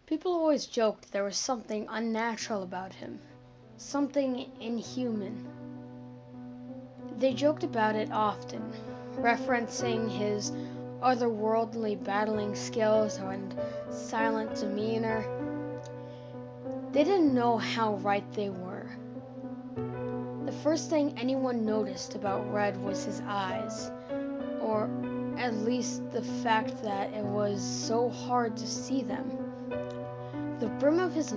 People always joked there was something unnatural about him, something inhuman. They joked about it often, referencing his otherworldly battling skills and silent demeanor. They didn't know how right they were. The first thing anyone noticed about Red was his eyes, or at least the fact that it was so hard to see them. The brim of his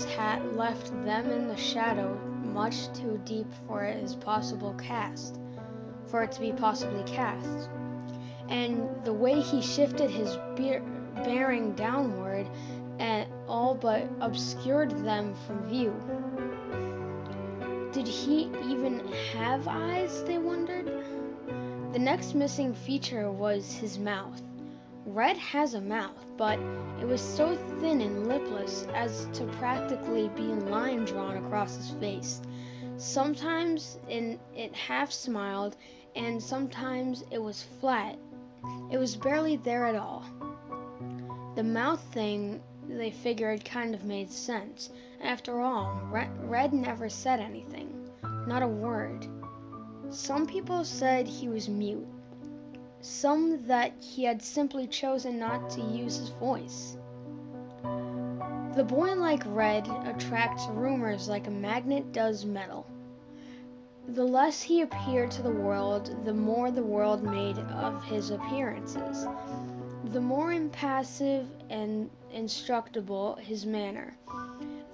hat left them in the shadow much too deep for it to be possibly cast. And the way he shifted his bearing downward and all but obscured them from view. Did he even have eyes, they wondered? The next missing feature was his mouth. Red has a mouth, but it was so thin and lipless as to practically be a line drawn across his face. Sometimes it half smiled, and sometimes it was flat. It was barely there at all. The mouth thing, they figured, kind of made sense. After all, Red never said anything, not a word. Some people said he was mute. Some that he had simply chosen not to use his voice. The boy like Red attracts rumors like a magnet does metal. The less he appeared to the world, the more the world made of his appearances. The more impassive and indestructible his manner,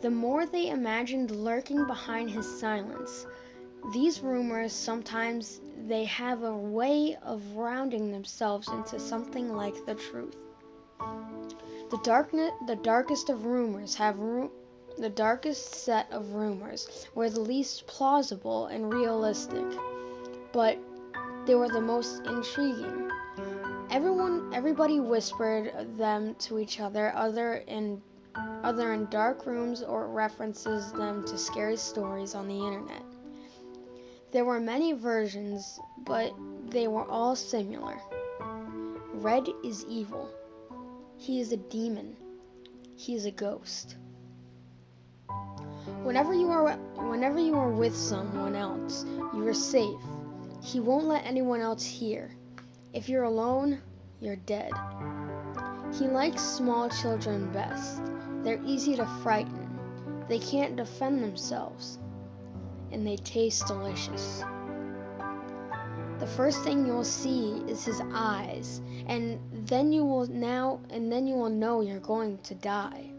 the more they imagined lurking behind his silence. These rumors, sometimes they have a way of rounding themselves into something like the truth. The darkest of rumors the darkest set of rumors were the least plausible and realistic, but they were the most intriguing. Everybody whispered them to each other, other in dark rooms, or references them to scary stories on the internet. There were many versions, but they were all similar. Red is evil. He is a demon. He is a ghost. Whenever you are with someone else, you are safe. He won't let anyone else hear. If you're alone, you're dead. He likes small children best. They're easy to frighten. They can't defend themselves. And they taste delicious. The first thing you'll see is his eyes, and then you will know you're going to die.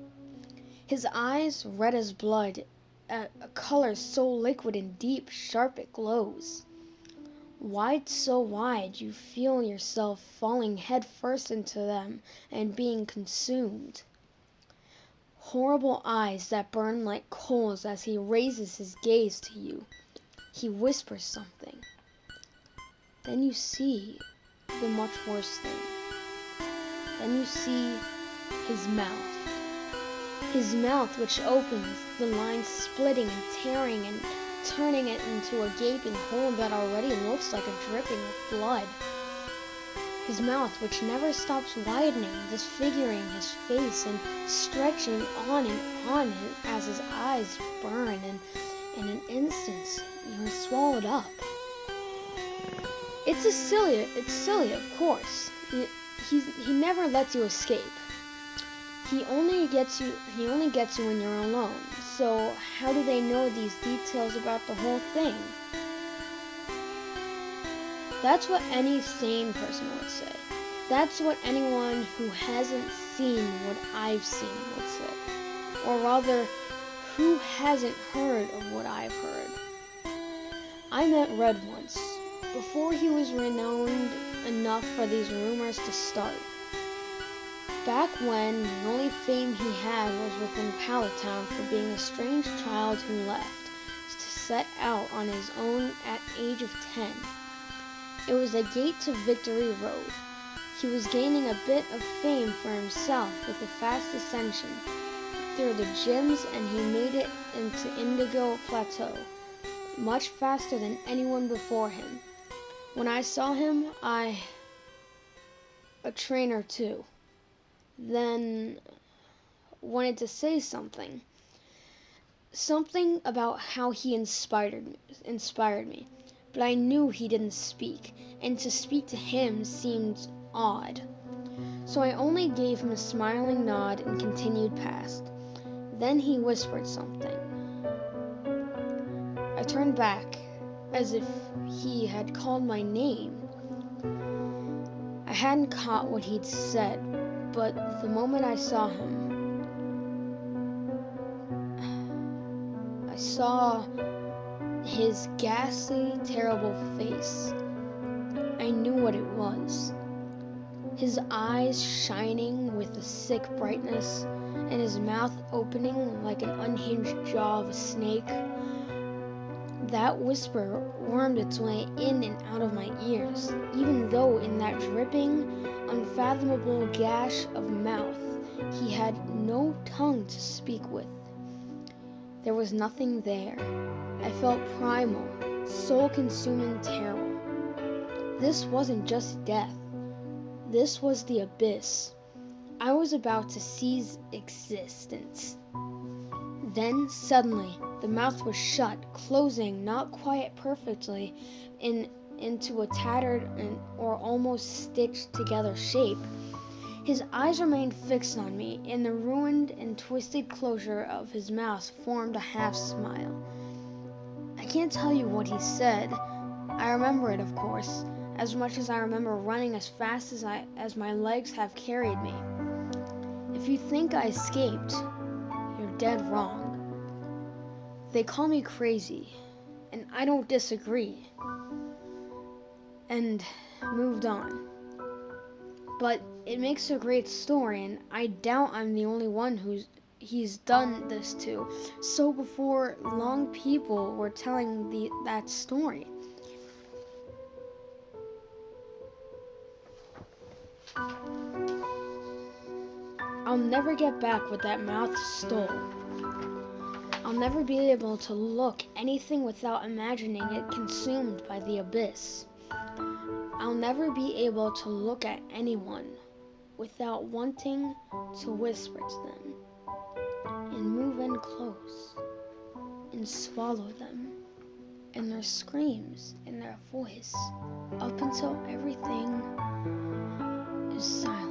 His eyes, red as blood, a color so liquid and deep, sharp it glows. Wide, so wide, you feel yourself falling head first into them and being consumed. Horrible eyes that burn like coals as he raises his gaze to you. He whispers something. Then you see the much worse thing. Then you see his mouth. His mouth which opens, the lines splitting and tearing and turning it into a gaping hole that already looks like a dripping of blood. His mouth which never stops widening, disfiguring his face and stretching on and on as his eyes burn, and in an instant you are swallowed up. It's silly, of course. He never lets you escape. He only gets you when you're alone. So how do they know these details about the whole thing? That's what any sane person would say. That's what anyone who hasn't seen what I've seen would say. Or rather, who hasn't heard of what I've heard. I met Red once, before he was renowned enough for these rumors to start. Back when the only fame he had was within Palatown for being a strange child who left to set out on his own at age of 10. It was a gate to Victory Road. He was gaining a bit of fame for himself with a fast ascension through the gyms, and he made it into Indigo Plateau much faster than anyone before him. When I saw him, a trainer too. then wanted to say something. Something about how he inspired me. But I knew he didn't speak, and to speak to him seemed odd. So I only gave him a smiling nod and continued past. Then he whispered something. I turned back, as if he had called my name. I hadn't caught what he'd said, but the moment I saw him, I saw his ghastly, terrible face. I knew what it was. His eyes shining with a sick brightness, and his mouth opening like an unhinged jaw of a snake. That whisper wormed its way in and out of my ears, even though in that dripping, unfathomable gash of mouth he had no tongue to speak with. There was nothing there. I felt primal, soul-consuming terror. This wasn't just death. This was the abyss. I was about to seize existence. Then, suddenly, the mouth was shut, closing not quite perfectly into a tattered or almost stitched together shape. His eyes remained fixed on me, and the ruined and twisted closure of his mouth formed a half smile. I can't tell you what he said. I remember it, of course, as much as I remember running as fast as my legs have carried me. If you think I escaped, you're dead wrong. They call me crazy, and I don't disagree. And moved on. But it makes a great story, and I doubt I'm the only one he's done this to. So before long, people were telling that story. I'll never get back what that mouth stole. I'll never be able to look anything without imagining it consumed by the abyss. I'll never be able to look at anyone without wanting to whisper to them and move in close and swallow them and their screams and their voice up until everything is silent.